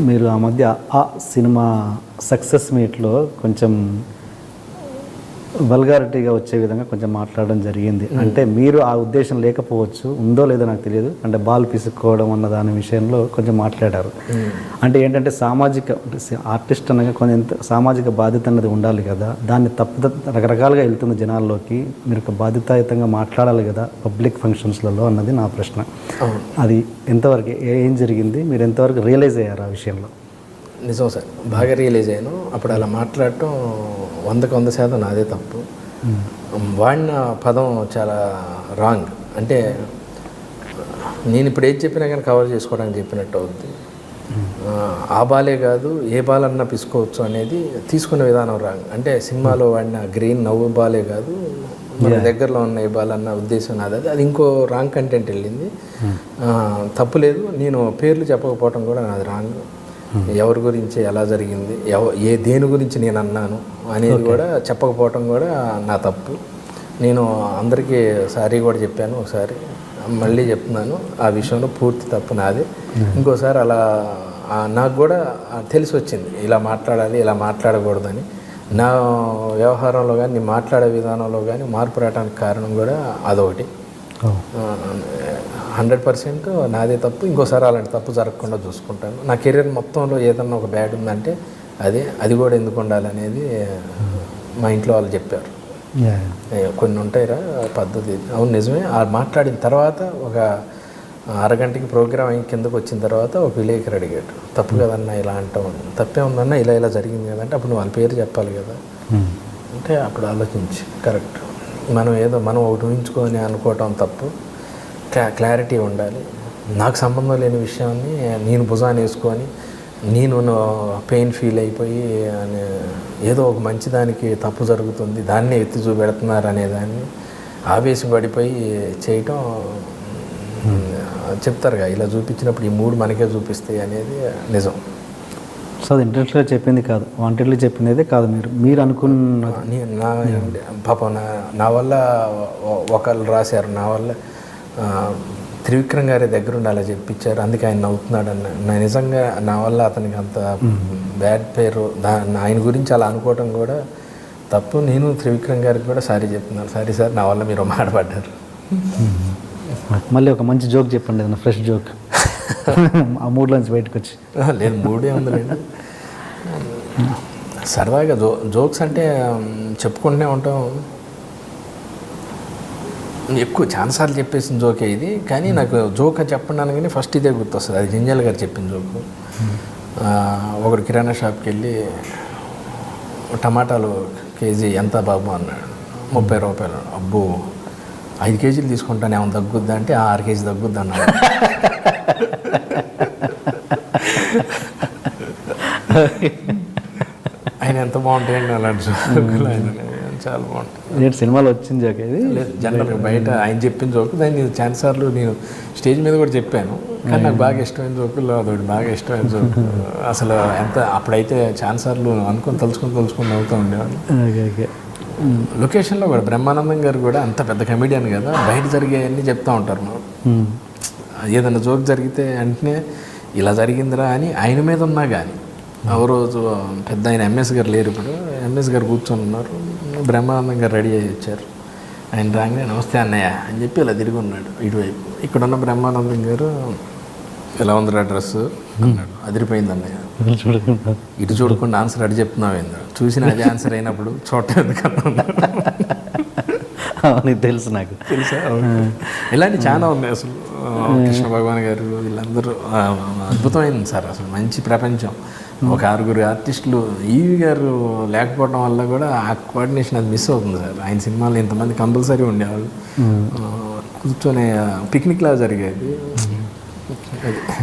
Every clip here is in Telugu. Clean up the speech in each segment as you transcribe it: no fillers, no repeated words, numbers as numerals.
మీరు ఆ మధ్య ఆ సినిమా సక్సెస్ మీట్లో కొంచెం వల్గారిటీగా వచ్చే విధంగా కొంచెం మాట్లాడడం జరిగింది. అంటే మీరు ఆ ఉద్దేశం లేకపోవచ్చు, ఉందో లేదో నాకు తెలియదు, అంటే బాల్ పిసుక్కోవడం అన్న దాని విషయంలో కొంచెం మాట్లాడారు. అంటే ఏంటంటే సామాజిక ఆర్టిస్ట్ అనగా కొంచెం సామాజిక బాధ్యత అన్నది ఉండాలి కదా, దాన్ని రకరకాలుగా వెళ్తుంది జనాల్లోకి, మీరు ఒక బాధ్యతాయుతంగా మాట్లాడాలి కదా పబ్లిక్ ఫంక్షన్స్లలో అన్నది నా ప్రశ్న. అది ఎంతవరకు ఏం జరిగింది, మీరు ఎంతవరకు రియలైజ్ అయ్యారు ఆ విషయంలో? నిజం సార్, బాగా రియలైజ్ అయ్యాను. అప్పుడు అలా మాట్లాడటం 100% నాదే తప్పు. వాడిన పదం చాలా రాంగ్. అంటే నేను ఇప్పుడు ఏది చెప్పినా కానీ కవర్ చేసుకోవడానికి చెప్పినట్టు అవుద్ది. ఆ బాలే కాదు ఏ బాలన్నా పిసుకోవచ్చు అనేది తీసుకునే విధానం రాంగ్. అంటే సినిమాలో వాడిన గ్రీన్ నవ్వు బాలే కాదు మన దగ్గరలో ఉన్న ఏ బాలన్న ఉద్దేశం నాది. అది ఇంకో రాంగ్ కంటెంట్ వెళ్ళింది. తప్పు లేదు, నేను పేర్లు చెప్పకపోవటం కూడా నాది రాంగ్. ఎవరి గురించి ఎలా జరిగింది, దేని గురించి నేను అన్నాను అనేది కూడా చెప్పకపోవటం కూడా నా తప్పు. నేను అందరికీ సారీ కూడా చెప్పాను, ఒకసారి మళ్ళీ చెప్తున్నాను, ఆ విషయంలో పూర్తి తప్పు నాది. ఇంకోసారి అలా నాకు కూడా తెలిసి వచ్చింది ఇలా మాట్లాడాలి ఇలా మాట్లాడకూడదని. నా వ్యవహారంలో కానీ నేను మాట్లాడే విధానంలో కానీ మార్పు రావడానికి కారణం కూడా అదొకటి. 100% నాదే తప్పు. ఇంకోసారి అలాంటి తప్పు జరగకుండా చూసుకుంటాను. నా కెరీర్ మొత్తంలో ఏదన్నా ఒక బ్యాడ్ ఉందంటే అది కూడా ఎందుకు ఉండాలనేది మా ఇంట్లో వాళ్ళు చెప్పారు. కొన్ని ఉంటాయిరా పద్ధతి. అవును నిజమే. ఆ మాట్లాడిన తర్వాత ఒక అరగంటకి ప్రోగ్రామ్ అయ్యి కిందకు వచ్చిన తర్వాత ఒక విలేకరు అడిగాడు, తప్పు కదన్నా ఇలా అంటావు, తప్పే ఉందన్నా ఇలా జరిగింది కదంటే అప్పుడు నువ్వు వాళ్ళ పేరు చెప్పాలి కదా అంటే అప్పుడు ఆలోచించి కరెక్ట్, మనం ఒకటి ఊహించుకొని అనుకోవటం తప్పు. క్లారిటీ ఉండాలి. నాకు సంబంధం లేని విషయాన్ని నేను భుజాన్ని వేసుకొని నేను పెయిన్ ఫీల్ అయిపోయి ఏదో ఒక మంచిదానికి తప్పు జరుగుతుంది దాన్నే ఎత్తి చూపెడుతున్నారు అనేదాన్ని ఆవేశపడిపోయి చేయటం. చెప్తారుగా ఇలా చూపించినప్పుడు ఈ మూడు మనకే చూపిస్తాయి అనేది నిజం. సో అది ఇంట్రెస్ట్గా చెప్పింది కాదు, వాంటెడ్లీ చెప్పింది కాదు, మీరు అనుకున్న పాపం నా వల్ల ఒకళ్ళు రాశారు, నా వల్ల త్రివిక్రమ్ గారి దగ్గరుండి అలా చెప్పించారు, అందుకే ఆయన నవ్వుతున్నాడు అన్న. నిజంగా నా వల్ల అతనికి అంత బ్యాడ్ పేరు, ఆయన గురించి అలా అనుకోవటం కూడా తప్పు. నేను త్రివిక్రమ్ గారికి కూడా సారీ చెప్తున్నాను, సారీ సార్ నా వల్ల మీరు మాట్లాడారు. మళ్ళీ ఒక మంచి జోక్ చెప్పండి, ఏదైనా ఫ్రెష్ జోక్ ఆ మూడ్లోంచి బయటకు వచ్చి. లేదు, మూడే ఉందండి. సరదాగా జోక్స్ అంటే చెప్పుకుంటూనే ఉంటాం. ఎక్కువ చాలాసార్లు చెప్పేసిన జోకే ఇది, కానీ నాకు జోక్ చెప్పడానికి కానీ ఫస్ట్ ఇదే గుర్తొస్తుంది. అది జంజాల్ గారు చెప్పిన జోకు. ఒకడు కిరాణా షాప్కి వెళ్ళి టమాటాలు కేజీ ఎంత బాబు అన్నాడు. 30 రూపాయలు. అబ్బో 5 కేజీలు తీసుకుంటాను ఏమైనా తగ్గుద్దా అంటే 6 కేజీ తగ్గుద్ది అన్నాడు. ఆయన ఎంత బాగుంటాయండి అలాంటి జోకులు, ఆయన చాలా బాగుంటుంది. సినిమాలో వచ్చింది జోక్ ఇది. లేదు, జనరల్గా బయట ఆయన చెప్పిన జోకు దాన్ని చాలాసార్లు నేను స్టేజ్ మీద కూడా చెప్పాను, కానీ నాకు బాగా ఇష్టమైన జోకుల్లో అదొకటి బాగా ఇష్టమైన జోకు. అసలు ఎంత అప్పుడైతే చాలాసార్లు తలుచుకొని అవుతూ ఉండేవాళ్ళు. లొకేషన్లో కూడా బ్రహ్మానందం గారు కూడా అంత పెద్ద కమెడియన్ కదా, బయట జరిగేవన్నీ చెప్తూ ఉంటారు. ఏదైనా జోక్ జరిగితే వెంటనే ఇలా జరిగిందిరా అని ఆయన మీద ఉన్నా కానీ, ఒక రోజు పెద్ద ఆయన ఎంఎస్ గారు లేరు, ఇప్పుడు ఎంఎస్ గారు కూర్చొని ఉన్నారు, బ్రహ్మానందం గారు రెడీ అయ్యి వచ్చారు. ఆయన రాగానే నమస్తే అన్నయ్య అని చెప్పి ఇలా తిరిగి ఉన్నాడు ఇటువైపు. ఇక్కడున్న బ్రహ్మానందం గారు ఎలా ఉందిరా డ్రెస్సు అన్నాడు. అదిరిపోయింది అన్నయ్య. ఇటు చూడకుండా ఆన్సర్ అడి చెప్తున్నావు ఏందో, చూసిన అదే ఆన్సర్ అయినప్పుడు చూడటం ఎందుకన్నా. నీకు తెలుసు, నాకు తెలుసా. ఇలాంటి చాలా ఉన్నాయి అసలు. కృష్ణ భగవాన్ గారు వీళ్ళందరూ అద్భుతమైంది సార్, అసలు మంచి ప్రపంచం. ఒక 6 ఆర్టిస్టులు ఈవి గారు లేకపోవడం వల్ల కూడా ఆ కోఆర్డినేషన్ అది మిస్ అవుతుంది సార్. ఆయన సినిమాలో ఇంతమంది కంపల్సరీ ఉండేవాళ్ళు, కూర్చొని పిక్నిక్ లాగా జరిగేది.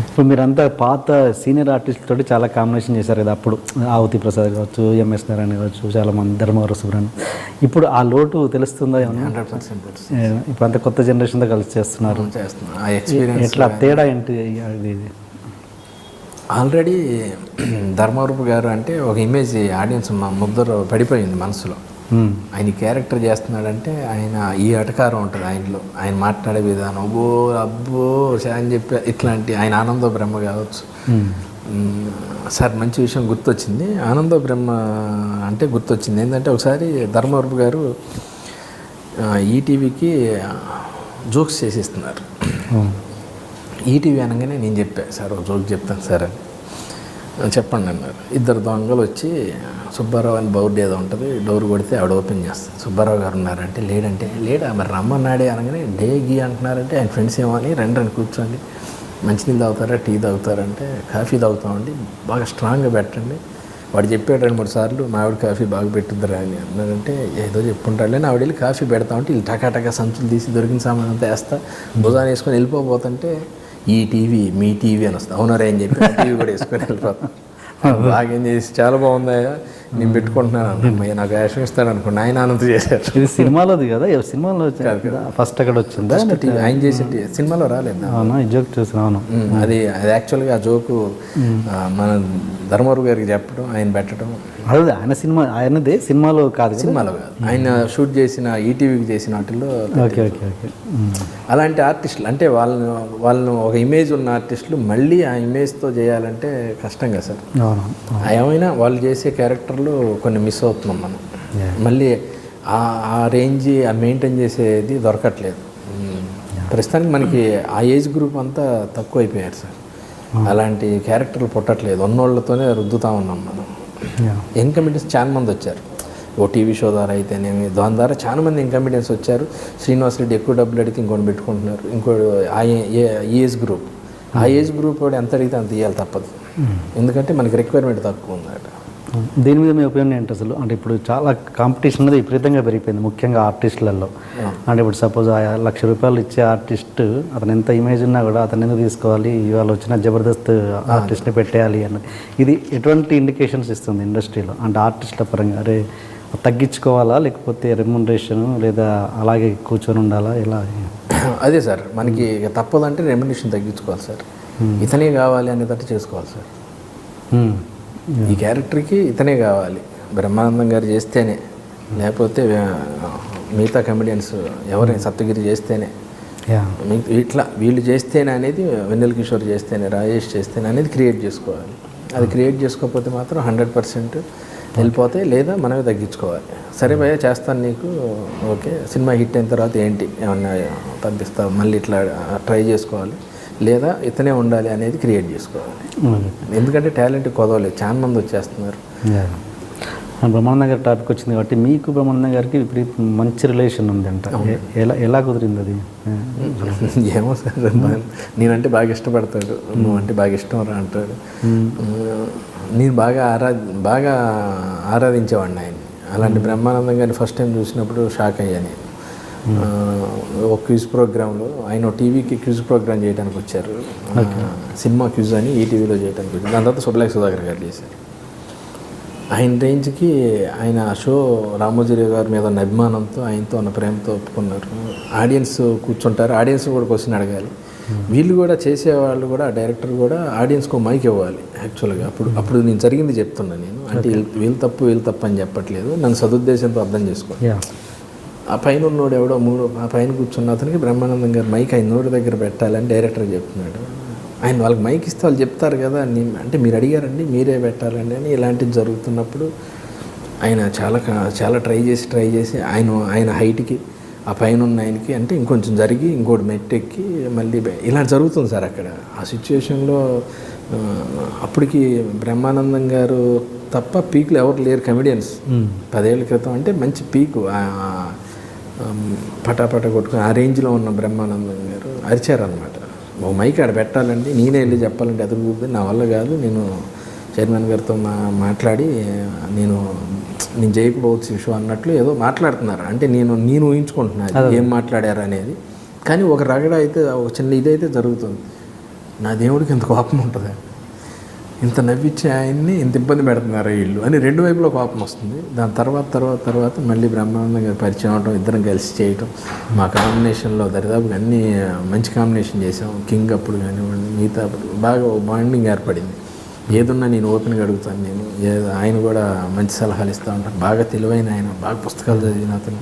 ఇప్పుడు మీరంతా పాత సీనియర్ ఆర్టిస్టులతో చాలా కాంబినేషన్ చేశారు కదా, అప్పుడు ఆవుతి ప్రసాద్ కావచ్చు, ఎంఎస్ నారాయణ కావచ్చు, చాలామంది ధర్మవర సుబ్రహ్మణ్యం. ఇప్పుడు ఆ లోటు తెలుస్తుందా? 100%. ఇప్పుడు అంత కొత్త జనరేషన్తో కలిసి చేస్తున్నారు, ఎట్లా తేడా ఏంటి? ఆల్రెడీ ధర్మవరపు గారు అంటే ఒక ఇమేజ్ ఆడియన్స్ ముద్దరు పడిపోయింది మనసులో. ఆయన క్యారెక్టర్ చేస్తున్నాడంటే ఆయన ఈ అటకారం ఉంటుంది ఆయనలో, ఆయన మాట్లాడే విధానం, అబ్బో అని చెప్పి ఇట్లాంటి ఆయన ఆనంద బ్రహ్మ కావచ్చు, సార్ మంచి విషయం గుర్తొచ్చింది. ఆనంద బ్రహ్మ అంటే గుర్తొచ్చింది. ఏంటంటే ఒకసారి ధర్మవరపు గారు ఈటీవీకి జోక్స్ చేసిస్తున్నారు. ఈటీవీ అనగానే నేను చెప్పాను, సార్ ఒక జోక్ చెప్తాను సార్ అని. చెప్పండి అన్నారు. ఇద్దరు దొంగలు వచ్చి సుబ్బారావు అని బౌర్డు ఏదో ఉంటుంది, డోర్ కొడితే ఆవిడ ఓపెన్ చేస్తుంది. సుబ్బారావు గారు ఉన్నారంటే లేడా మరి రమ్మన్నాడే అనగానే డే గీ అంటున్నారంటే ఆయన ఫ్రెండ్స్ ఏమో అని రండి కూర్చోండి, మంచినీళ్ళు తాగుతారా టీ తాగుతారంటే కాఫీ తాగుతామండి, బాగా స్ట్రాంగ్గా పెట్టండి. వాడు చెప్పాడు 2-3 సార్లు మా ఆవిడ కాఫీ బాగా పెట్టుద్దిరా అని అన్నారంటే ఏదో చెప్పుంటాడులే. ఆవిడ వెళ్ళి కాఫీ పెడతామంటే వీళ్ళు టకాటకా సంచులు తీసి దొరికిన సామాన్ అంతా వేస్తా భుజాన్ని వేసుకొని వెళ్ళిపోతుంటే ఈ టీవీ మీ టీవీ అని వస్తుంది. అవునారా అని చెప్పి టీవీ కూడా వేసుకొని వెళ్ళిపోతాం. బాగా ఏం చేసి చాలా బాగుందాయా నేను పెట్టుకుంటున్నాను అన్నయ్య, నాకు యాక్షన్ ఇస్తాడు అనుకోండి. ఆయన ఆనందం చేశారు. ఇది సినిమాలోది కదా, సినిమాలో ఫస్ట్ అక్కడ వచ్చిందా? ఆయన చేసే సినిమాలో రాలేదు. అవునా, ఈ జోక్ చూసినాను. అది యాక్చువల్గా ఆ జోకు మన ధర్మవరపు గారికి చెప్పడం, ఆయన పెట్టడం. అదే ఆయన సినిమా, ఆయనదే సినిమాలో కాదు, సినిమాలో కాదు, ఆయన షూట్ చేసిన ఈటీవీకి చేసిన వాటిల్లో. Okay okay okay. అలాంటి ఆర్టిస్టులు అంటే వాళ్ళను ఒక ఇమేజ్ ఉన్న ఆర్టిస్టులు మళ్ళీ ఆ ఇమేజ్తో చేయాలంటే కష్టం కదా సార్. ఏమైనా వాళ్ళు చేసే క్యారెక్టర్లు కొన్ని మిస్ అవుతున్నాం మనం. మళ్ళీ ఆ రేంజ్ ఆ మెయింటైన్ చేసేది దొరకట్లేదు ప్రస్తుతానికి. మనకి ఆ ఏజ్ గ్రూప్ అంతా తక్కువ అయిపోయారు సార్. అలాంటి క్యారెక్టర్లు పుట్టట్లేదు, ఉన్నోళ్ళతోనే రుద్దుతూ ఉన్నాం మనం. యంగ్ కమిడియన్స్ చాలా మంది వచ్చారు, ఓ టీవీ షో ద్వారా అయితేనేమి, దాని ద్వారా చాలా మంది యంగ్ కమిడియన్స్ వచ్చారు. శ్రీనివాస్ రెడ్డి ఎక్కువ డబ్బులు అడిగితే ఇంకోటి పెట్టుకుంటున్నారు. ఇంకోటి ఏజ్ గ్రూప్, ఆ ఏజ్ గ్రూప్ వాడు ఎంత అడిగితే అంత ఇవ్వాలి తప్పదు, ఎందుకంటే మనకి రిక్వైర్మెంట్ తక్కువ ఉందట. దీని మీద మీ ఒపీనియన్ ఏంటి అసలు? అంటే ఇప్పుడు చాలా కాంపిటీషన్ అనేది విపరీతంగా పెరిగిపోయింది, ముఖ్యంగా ఆర్టిస్టులలో. అంటే ఇప్పుడు సపోజ్ ₹1,00,000 ఇచ్చే ఆర్టిస్ట్ అతను ఎంత ఇమేజ్ ఉన్నా కూడా అతను ఎందుకు తీసుకోవాలి, ఇవాళ వచ్చిన జబర్దస్త్ ఆర్టిస్ట్ని పెట్టేయాలి అన్నది. ఇది ఎటువంటి ఇండికేషన్స్ ఇస్తుంది ఇండస్ట్రీలో? అంటే ఆర్టిస్టుల పరంగా అరే తగ్గించుకోవాలా, లేకపోతే రెమ్యునరేషన్, లేదా అలాగే కూర్చొని ఉండాలా, ఇలా? అదే సార్, మనకి తప్పదంటే రెమ్యునరేషన్ తగ్గించుకోవాలి సార్. ఇతనే కావాలి అనేటట్టు చేసుకోవాలి సార్. ఈ క్యారెక్టర్కి ఇతనే కావాలి, బ్రహ్మానందం గారు చేస్తేనే, లేకపోతే మిగతా కమెడియన్స్ ఎవరైనా సప్తగిరి చేస్తేనే, ఇట్లా వీళ్ళు చేస్తేనే అనేది, వెన్నెల కిషోర్ చేస్తేనే, రాజేష్ చేస్తేనే అనేది క్రియేట్ చేసుకోవాలి. అది క్రియేట్ చేసుకోకపోతే మాత్రం 100% వెళ్ళిపోతే, లేదా మనమే తగ్గించుకోవాలి. సరే భయ్య చేస్తాను నీకు, ఓకే, సినిమా హిట్ అయిన తర్వాత ఏంటి ఏమన్నా పంపిస్తావు, మళ్ళీ ఇట్లా ట్రై చేసుకోవాలి, లేదా ఇతనే ఉండాలి అనేది క్రియేట్ చేసుకోవాలి. ఎందుకంటే టాలెంట్ కొదవలేదు, చాలా మంది వచ్చేస్తున్నారు. బ్రహ్మానందం గారి టాపిక్ వచ్చింది కాబట్టి, మీకు బ్రహ్మానందం గారికి మంచి రిలేషన్ ఉందంట. ఎలా కుదిరింది అది? ఏమో సార్, నేనంటే బాగా ఇష్టపడతాడు, నువ్వు అంటే బాగా ఇష్టం రా అంటాడు. నేను బాగా ఆరాధించేవాడిని ఆయన. అలాంటి బ్రహ్మానందం గారిని ఫస్ట్ టైం చూసినప్పుడు షాక్ అయ్యాను. ఒక క్విజ్ ప్రోగ్రాంలో ఆయన టీవీకి క్విజ్ ప్రోగ్రామ్ చేయడానికి వచ్చారు, సినిమా క్విజ్ అని ఈటీవీలో చేయడానికి వచ్చారు. దాని తర్వాత సుబ్బలేఖ సుధాకర్ గారు చేశారు. ఆయన రేంజ్కి ఆయన షో రామోజీరావు గారి మీద ఉన్న అభిమానంతో, ఆయనతో ఉన్న ప్రేమతో ఒప్పుకున్నారు. ఆడియన్స్ కూర్చుంటారు, ఆడియన్స్ కూడా క్వశ్చన్ అడగాలి. వీళ్ళు కూడా చేసేవాళ్ళు కూడా, డైరెక్టర్ కూడా ఆడియన్స్కి మైక్ ఇవ్వాలి యాక్చువల్గా. అప్పుడు నేను జరిగింది చెప్తున్నా నేను, అంటే వీళ్ళు తప్పు అని చెప్పట్లేదు, నన్ను సదుద్దేశంతో అర్థం చేసుకోండి. ఆ పైన ఉన్నోడు ఎవడో ఆ పైన కూర్చున్న అతనికి బ్రహ్మానందం గారు మైక్ ఆయన నోటి దగ్గర పెట్టాలని డైరెక్టర్ చెప్తున్నాడు. ఆయన వాళ్ళకి మైక్ ఇస్తే వాళ్ళు చెప్తారు కదా, అంటే మీరు అడిగారండి మీరే పెట్టాలండి అని. ఇలాంటివి జరుగుతున్నప్పుడు ఆయన చాలా ట్రై చేసి ఆయన హైట్కి, ఆ పైన ఉన్న ఆయనకి అంటే ఇంకొంచెం జరిగి ఇంకోటి మెట్టెక్కి మళ్ళీ ఇలా జరుగుతుంది సార్ అక్కడ. ఆ సిచ్యువేషన్లో అప్పటికి బ్రహ్మానందం గారు తప్ప పీక్లు ఎవరు లేరు కమెడియన్స్. 10 ఏళ్ళ క్రితం అంటే మంచి పీకు, పటాపట కొట్టుకుని ఆ రేంజ్లో ఉన్న బ్రహ్మానందం గారు అరిచారనమాట. ఓ మైక్ ఆడ పెట్టాలండి, నేనే వెళ్ళి చెప్పాలంటే ఎదురుగుద్ది, నా వల్ల కాదు, నేను చైర్మన్ గారితో మాట్లాడి నేను చేయకపోవచ్చు ఇష్యూ అన్నట్లు ఏదో మాట్లాడుతున్నారు. అంటే నేను ఊహించుకుంటున్నాను ఏం మాట్లాడారు అనేది. కానీ ఒక రగడ అయితే, ఒక చిన్న ఇదైతే జరుగుతుంది. నా దేవుడికి ఇంత కోపం ఉంటుంది, ఇంత నవ్వించి ఆయన్ని ఇంత ఇబ్బంది పెడుతున్నారు వీళ్ళు అని 2 వైపులో కోపం వస్తుంది. దాని తర్వాత మళ్ళీ బ్రహ్మానందం గారు పరిచయం అవడం, ఇద్దరం కలిసి చేయటం, మా కాంబినేషన్లో దరిదాపుగా అన్నీ మంచి కాంబినేషన్ చేసాం. కింగ్ అప్పుడు కానివ్వండి, మిగతా అప్పుడు బాగా బాండింగ్ ఏర్పడింది. ఏదున్నా నేను ఓపెన్గా అడుగుతాను, నేను ఆయన కూడా మంచి సలహాలు ఇస్తూ ఉంటాను. బాగా తెలివైన ఆయన, బాగా పుస్తకాలు చదివిన అతను,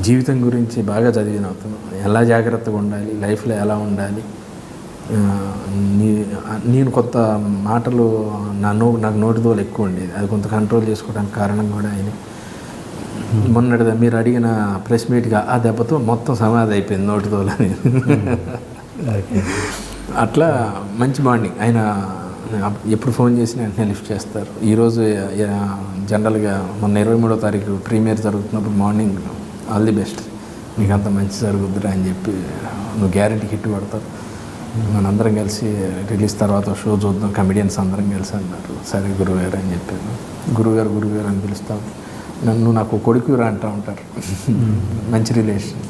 జీవితం గురించి బాగా చదివిన అతను, ఎలా జాగ్రత్తగా ఉండాలి, లైఫ్లో ఎలా ఉండాలి, నేను కొంత మాటలు నాకు నోటిదోలు ఎక్కువ ఉండేది, అది కొంత కంట్రోల్ చేసుకోవడానికి కారణం కూడా ఆయన. మొన్నటిదా మీరు అడిగిన ప్రెస్ మీట్గా ఆ దెబ్బతో మొత్తం సమాధి అయిపోయింది నోటిదోలు అని. అట్లా మంచి బాండింగ్. ఆయన ఎప్పుడు ఫోన్ చేసినా వెంటనే లిఫ్ట్ చేస్తారు. ఈరోజు జనరల్గా మొన్న 23వ తారీఖు ప్రీమియర్ జరుగుతున్నప్పుడు మార్నింగ్ ఆల్ ది బెస్ట్, నీకు అంత మంచి జరుగుద్దురా అని చెప్పి, నువ్వు గ్యారెంటీ హిట్ పడతావు, మనందరం కలిసి రిలీజ్ తర్వాత షో చూద్దాం కమెడియన్స్ అందరం కలిసి అన్నారు. సరే గురుగారు అని చెప్పాను. గురుగారు అని పిలుస్తాను. నన్ను నాకు కొడుకురా అంటూ ఉంటారు. మంచి రిలేషన్.